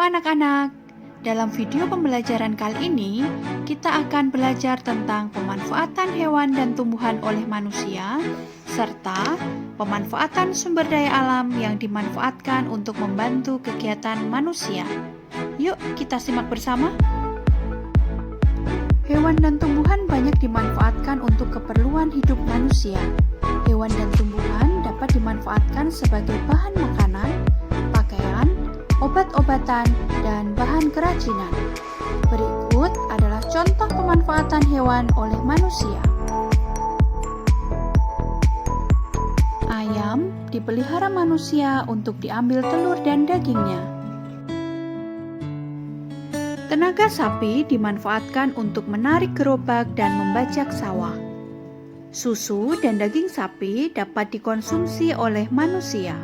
anak-anak, dalam video pembelajaran kali ini kita akan belajar tentang pemanfaatan hewan dan tumbuhan oleh manusia serta pemanfaatan sumber daya alam yang dimanfaatkan untuk membantu kegiatan manusia. Yuk kita simak bersama. Hewan dan tumbuhan banyak dimanfaatkan untuk keperluan hidup manusia. Hewan dan tumbuhan dapat dimanfaatkan sebagai bahan makanan, pakaian, obat-obatan, dan bahan kerajinan. Berikut adalah contoh pemanfaatan hewan oleh manusia. Ayam dipelihara manusia untuk diambil telur dan dagingnya. Tenaga sapi dimanfaatkan untuk menarik gerobak dan membajak sawah. Susu dan daging sapi dapat dikonsumsi oleh manusia.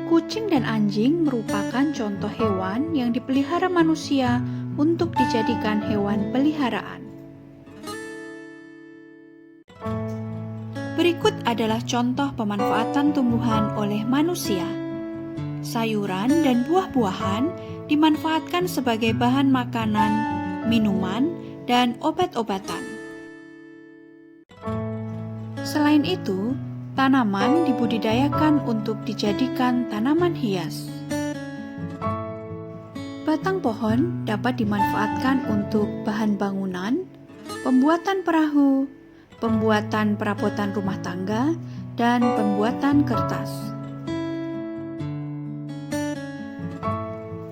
Kucing dan anjing merupakan contoh hewan yang dipelihara manusia untuk dijadikan hewan peliharaan. Berikut adalah contoh pemanfaatan tumbuhan oleh manusia. Sayuran dan buah-buahan dimanfaatkan sebagai bahan makanan, minuman, dan obat-obatan. Selain itu, tanaman dibudidayakan untuk dijadikan tanaman hias. Batang pohon dapat dimanfaatkan untuk bahan bangunan, pembuatan perahu, pembuatan perabotan rumah tangga, dan pembuatan kertas.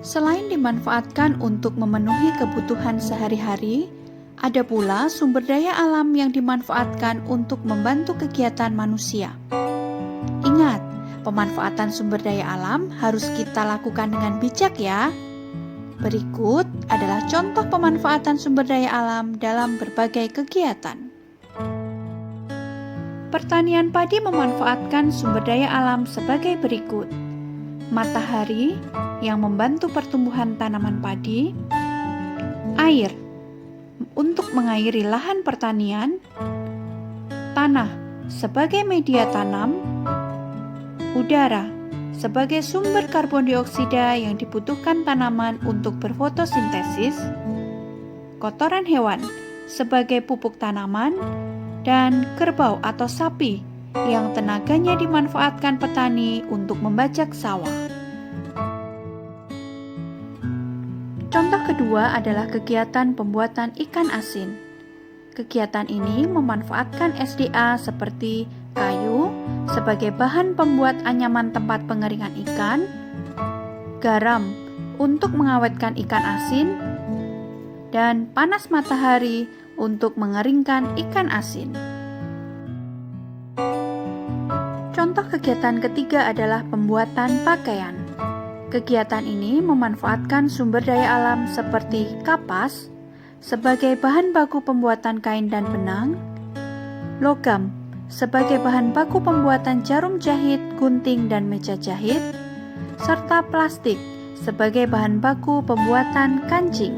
Selain dimanfaatkan untuk memenuhi kebutuhan sehari-hari, ada pula sumber daya alam yang dimanfaatkan untuk membantu kegiatan manusia. Ingat, pemanfaatan sumber daya alam harus kita lakukan dengan bijak ya. Berikut adalah contoh pemanfaatan sumber daya alam dalam berbagai kegiatan. Pertanian padi memanfaatkan sumber daya alam sebagai berikut. Matahari yang membantu pertumbuhan tanaman padi, air untuk mengairi lahan pertanian, tanah sebagai media tanam, udara sebagai sumber karbon dioksida yang dibutuhkan tanaman untuk berfotosintesis, kotoran hewan sebagai pupuk tanaman, dan kerbau atau sapi yang tenaganya dimanfaatkan petani untuk membajak sawah. Contoh kedua adalah kegiatan pembuatan ikan asin. Kegiatan ini memanfaatkan SDA seperti kayu sebagai bahan pembuat anyaman tempat pengeringan ikan, garam untuk mengawetkan ikan asin, dan panas matahari untuk mengeringkan ikan asin. Contoh kegiatan ketiga adalah pembuatan pakaian. Kegiatan ini memanfaatkan sumber daya alam seperti kapas sebagai bahan baku pembuatan kain dan benang, logam sebagai bahan baku pembuatan jarum jahit, gunting, dan meja jahit, serta plastik sebagai bahan baku pembuatan kancing.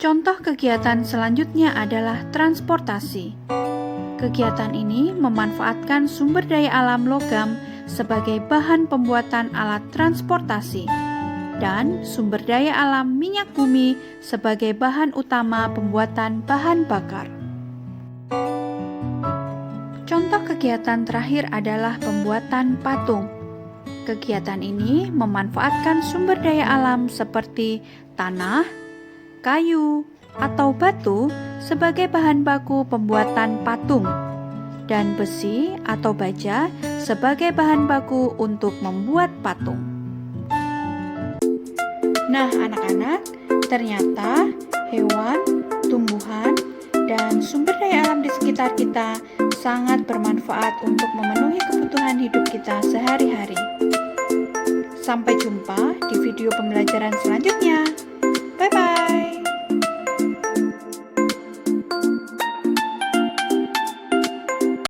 Contoh kegiatan selanjutnya adalah transportasi. Kegiatan ini memanfaatkan sumber daya alam logam sebagai bahan pembuatan alat transportasi dan sumber daya alam minyak bumi sebagai bahan utama pembuatan bahan bakar. Contoh kegiatan terakhir adalah pembuatan patung. Kegiatan ini memanfaatkan sumber daya alam seperti tanah, kayu, atau batu sebagai bahan baku pembuatan patung, dan besi atau baja sebagai bahan baku untuk membuat patung. Nah, anak-anak, ternyata hewan, tumbuhan, dan sumber daya alam di sekitar kita sangat bermanfaat untuk memenuhi kebutuhan hidup kita sehari-hari. Sampai jumpa di video pembelajaran selanjutnya.